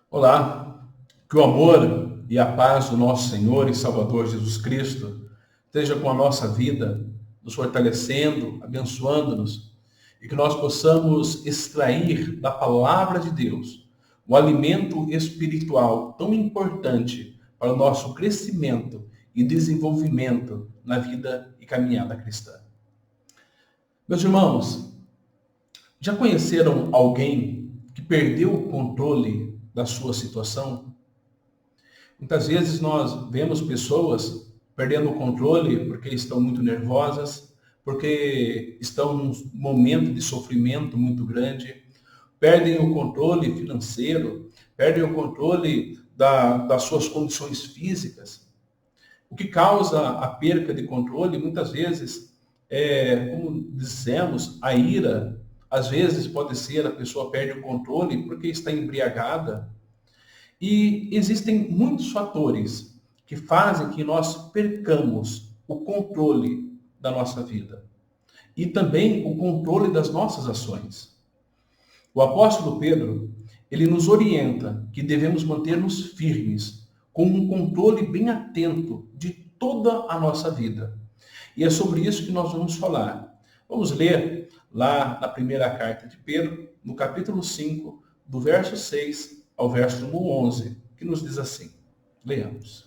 Olá, que o amor e a paz do nosso Senhor e Salvador Jesus Cristo esteja com a nossa vida, nos fortalecendo, abençoando-nos e que nós possamos extrair da palavra de Deus o alimento espiritual tão importante para o nosso crescimento e desenvolvimento na vida e caminhada cristã. Meus irmãos, já conheceram alguém que perdeu o controle da sua situação? Muitas vezes nós vemos pessoas perdendo o controle porque estão muito nervosas, porque estão num momento de sofrimento muito grande, perdem o controle financeiro, perdem o controle das suas condições físicas. O que causa a perca de controle, muitas vezes, como dissemos, a ira. Às vezes pode ser a pessoa perde o controle porque está embriagada. E existem muitos fatores que fazem que nós percamos o controle da nossa vida e também o controle das nossas ações. O apóstolo Pedro, ele nos orienta que devemos manter-nos firmes, com um controle bem atento de toda a nossa vida. E é sobre isso que nós vamos falar. Vamos ler lá na primeira carta de Pedro, no capítulo 5, do verso 6 ao verso 11, que nos diz assim. Leamos.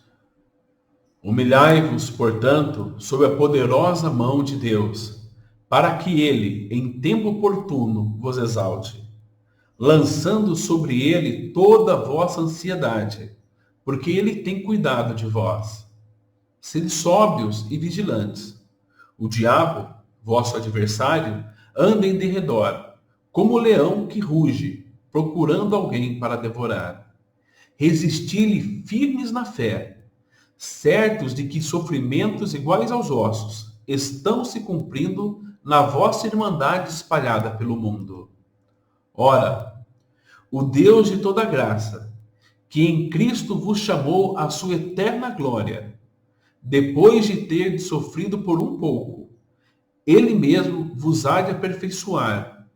Humilhai-vos, portanto, sob a poderosa mão de Deus, para que ele, em tempo oportuno, vos exalte, lançando sobre ele toda a vossa ansiedade, porque ele tem cuidado de vós. Sede sóbrios e vigilantes. O diabo, vosso adversário, anda em derredor, como o leão que ruge, procurando alguém para devorar. Resisti-lhe firmes na fé, certos de que sofrimentos iguais aos vossos estão se cumprindo na vossa irmandade espalhada pelo mundo. Ora, o Deus de toda graça, que em Cristo vos chamou à sua eterna glória, depois de ter sofrido por um pouco, ele mesmo vos há de aperfeiçoar,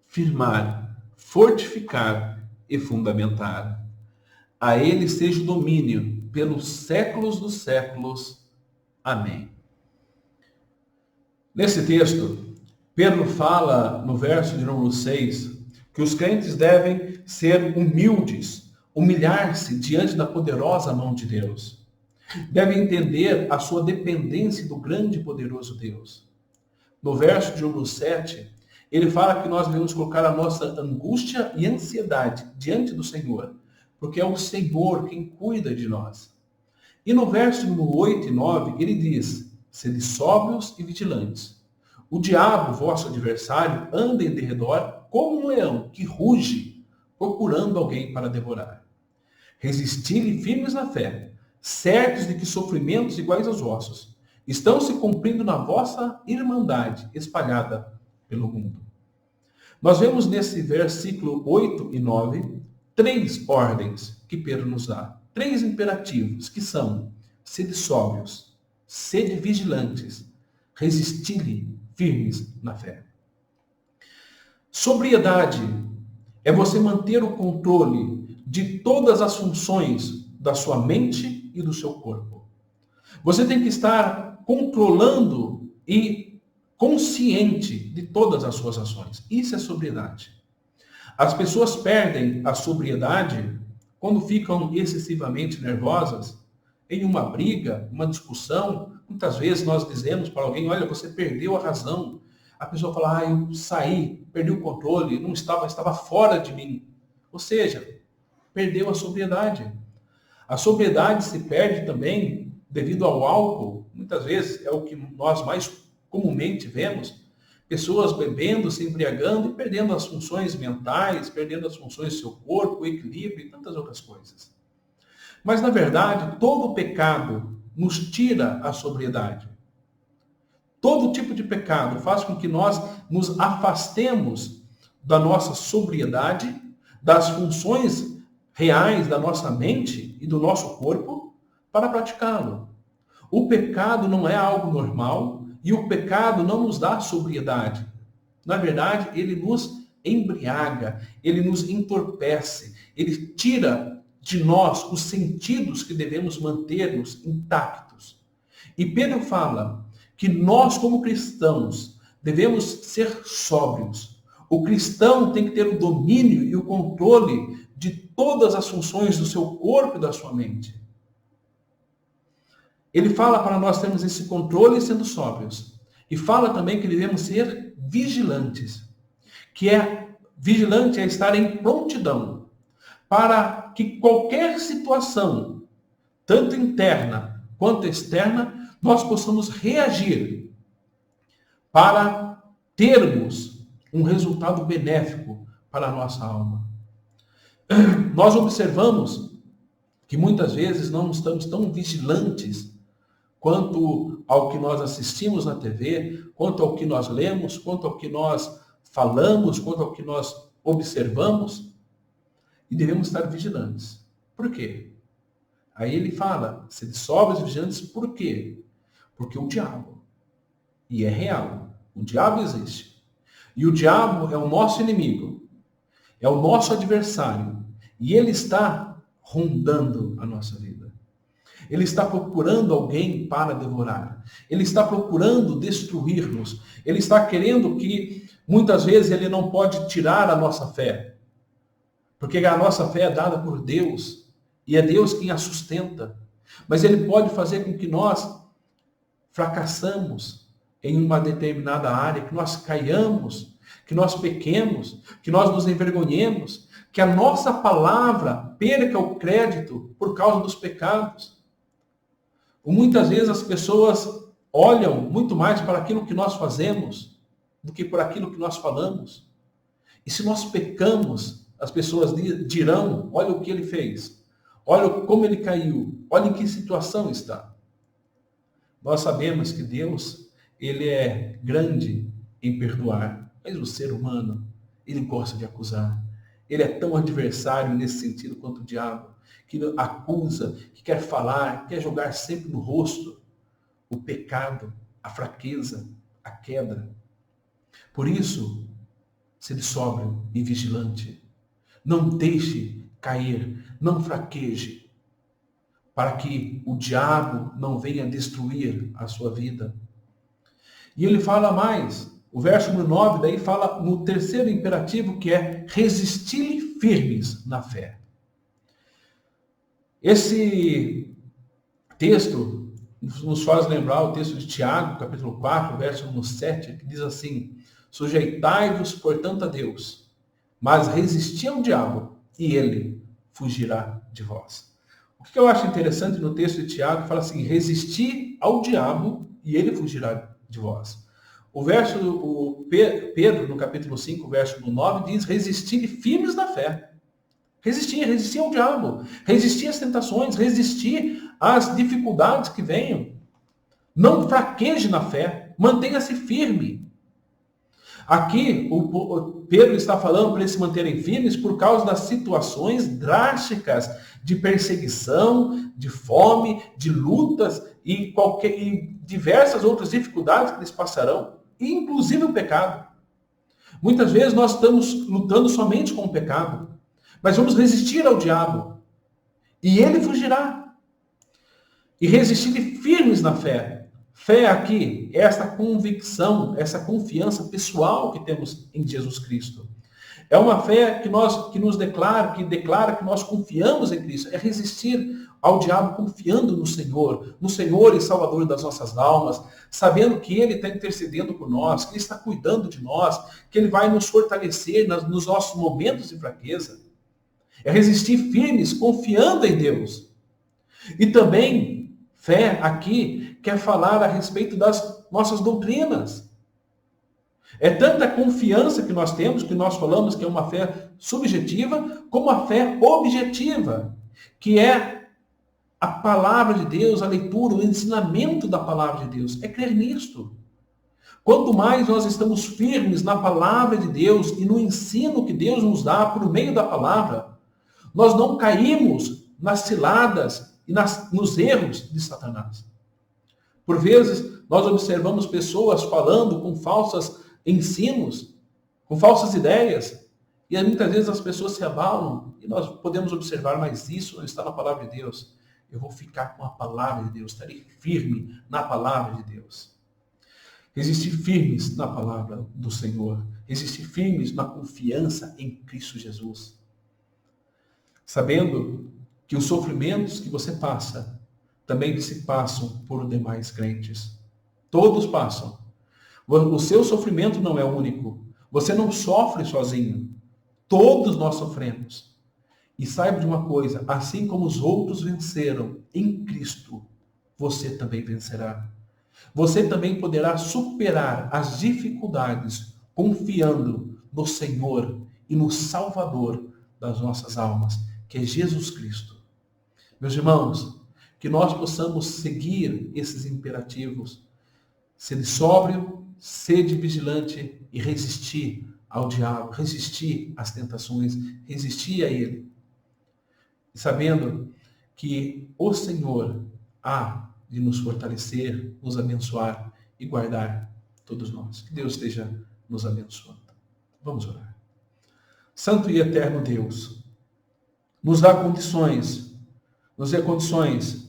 firmar, fortificar e fundamentar. A ele seja o domínio pelos séculos dos séculos. Amém. Nesse texto, Pedro fala no verso de número 6 que os crentes devem ser humildes, humilhar-se diante da poderosa mão de Deus. Devem entender a sua dependência do grande e poderoso Deus. No verso de número 7, ele fala que nós devemos colocar a nossa angústia e ansiedade diante do Senhor, porque é o Senhor quem cuida de nós. E no verso número 8 e 9, ele diz, sede sóbrios e vigilantes. O diabo, vosso adversário, anda em derredor como um leão que ruge, procurando alguém para devorar. Resisti-lhe firmes na fé, certos de que sofrimentos iguais aos vossos estão se cumprindo na vossa irmandade espalhada pelo mundo. Nós vemos nesse versículo 8 e 9 três ordens que Pedro nos dá. Três imperativos que são: sede sóbrios, sede vigilantes, resisti-lhe firmes na fé. Sobriedade é você manter o controle de todas as funções da sua mente e do seu corpo. Você tem que estar controlando e consciente de todas as suas ações. Isso é sobriedade. As pessoas perdem a sobriedade quando ficam excessivamente nervosas em uma briga, uma discussão. Muitas vezes nós dizemos para alguém, olha, você perdeu a razão. A pessoa fala, eu saí, perdi o controle, não estava fora de mim. Ou seja, perdeu a sobriedade. A sobriedade se perde também devido ao álcool. Muitas vezes é o que nós mais comumente vemos. Pessoas bebendo, se embriagando e perdendo as funções mentais, perdendo as funções do seu corpo, o equilíbrio e tantas outras coisas. Mas, na verdade, todo pecado nos tira a sobriedade. Todo tipo de pecado faz com que nós nos afastemos da nossa sobriedade, das funções reais da nossa mente e do nosso corpo para praticá-lo. O pecado não é algo normal e o pecado não nos dá sobriedade. Na verdade, ele nos embriaga, ele nos entorpece, ele tira de nós os sentidos que devemos manter-nos intactos. E Pedro fala que nós, como cristãos, devemos ser sóbrios. O cristão tem que ter o domínio e o controle de todas as funções do seu corpo e da sua mente. Ele fala para nós termos esse controle sendo sóbrios. E fala também que devemos ser vigilantes. Vigilante é estar em prontidão para que qualquer situação, tanto interna quanto externa, nós possamos reagir para termos um resultado benéfico para a nossa alma. Nós observamos que muitas vezes não estamos tão vigilantes quanto ao que nós assistimos na TV, quanto ao que nós lemos, quanto ao que nós falamos, quanto ao que nós observamos, e devemos estar vigilantes. Por quê? Aí ele fala, sede sóbrios e vigilantes, por quê? Porque o diabo, e é real, o diabo existe. E o diabo é o nosso inimigo, é o nosso adversário, e ele está rondando a nossa vida. Ele está procurando alguém para devorar. Ele está procurando destruir-nos. Ele está querendo que, muitas vezes, ele não pode tirar a nossa fé. Porque a nossa fé é dada por Deus. E é Deus quem a sustenta. Mas ele pode fazer com que nós fracassamos em uma determinada área, que nós caiamos, que nós pequemos, que nós nos envergonhemos, que a nossa palavra perca o crédito por causa dos pecados. Muitas vezes as pessoas olham muito mais para aquilo que nós fazemos do que por aquilo que nós falamos. E se nós pecamos, as pessoas dirão, olha o que ele fez, olha como ele caiu, olha em que situação está. Nós sabemos que Deus, ele é grande em perdoar, mas o ser humano, ele gosta de acusar. Ele é tão adversário nesse sentido quanto o diabo, que acusa, que quer falar, quer jogar sempre no rosto o pecado, a fraqueza, a queda. Por isso, seja sóbrio e vigilante. Não deixe cair, não fraqueje, para que o diabo não venha destruir a sua vida. E ele fala mais, o verso número 9, daí fala no terceiro imperativo, que é resistir firmes na fé. Esse texto nos faz lembrar o texto de Tiago, capítulo 4, verso número 7, que diz assim, sujeitai-vos, portanto, a Deus, mas resisti ao diabo, e ele fugirá de vós. O que eu acho interessante no texto de Tiago, fala assim, resisti ao diabo, e ele fugirá de vós. O Pedro, no capítulo 5, verso 9, diz, resistir firmes na fé. Resistir ao diabo, resistir às tentações, resistir às dificuldades que venham. Não fraqueje na fé, mantenha-se firme. Aqui, o Pedro está falando para eles se manterem firmes por causa das situações drásticas de perseguição, de fome, de lutas e diversas outras dificuldades que eles passarão, inclusive o pecado. Muitas vezes nós estamos lutando somente com o pecado. Mas vamos resistir ao diabo. E ele fugirá. E resistir firmes na fé. Fé aqui é essa convicção, essa confiança pessoal que temos em Jesus Cristo. É uma fé que nos declara que nós confiamos em Cristo. É resistir ao diabo confiando no Senhor e Salvador das nossas almas, sabendo que Ele está intercedendo por nós, que Ele está cuidando de nós, que Ele vai nos fortalecer nos nossos momentos de fraqueza. É resistir firmes, confiando em Deus. E também, fé aqui quer falar a respeito das nossas doutrinas. É tanta confiança que nós temos, que nós falamos que é uma fé subjetiva, como a fé objetiva, que é a palavra de Deus, a leitura, o ensinamento da palavra de Deus. É crer nisto. Quanto mais nós estamos firmes na palavra de Deus e no ensino que Deus nos dá por meio da palavra, nós não caímos nas ciladas e nos erros de Satanás. Por vezes, nós observamos pessoas falando com falsos ensinos, com falsas ideias, E aí, muitas vezes as pessoas se abalam e nós podemos observar, mas isso não está na palavra de Deus. Eu vou ficar com a palavra de Deus, estarei firme na palavra de Deus. Resistir firmes na palavra do Senhor. Resistir firmes na confiança em Cristo Jesus. Sabendo que os sofrimentos que você passa também se passam por demais crentes. Todos passam. O seu sofrimento não é único. Você não sofre sozinho. Todos nós sofremos. E saiba de uma coisa, assim como os outros venceram em Cristo, você também vencerá. Você também poderá superar as dificuldades confiando no Senhor e no Salvador das nossas almas, que é Jesus Cristo. Meus irmãos, que nós possamos seguir esses imperativos. Sede sóbrio, sede vigilante e resistir ao diabo, resistir às tentações, resistir a ele. E sabendo que o Senhor há de nos fortalecer, nos abençoar e guardar todos nós. Que Deus esteja nos abençoando. Vamos orar. Santo e eterno Deus, nos dê condições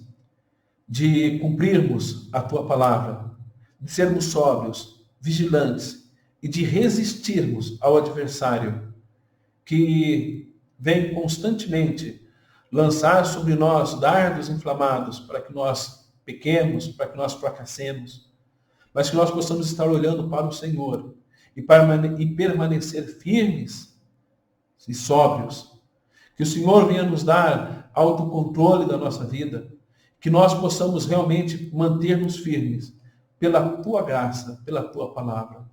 de cumprirmos a Tua palavra, de sermos sóbrios, vigilantes e de resistirmos ao adversário que vem constantemente lançar sobre nós dardos inflamados para que nós pequemos, para que nós fracassemos, mas que nós possamos estar olhando para o Senhor e permanecer firmes e sóbrios. Que o Senhor venha nos dar autocontrole da nossa vida, que nós possamos realmente manter-nos firmes pela Tua graça, pela Tua palavra.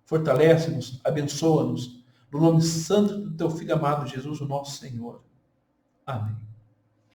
Fortalece-nos, abençoa-nos, no nome santo do Teu Filho amado Jesus, o nosso Senhor. Amém.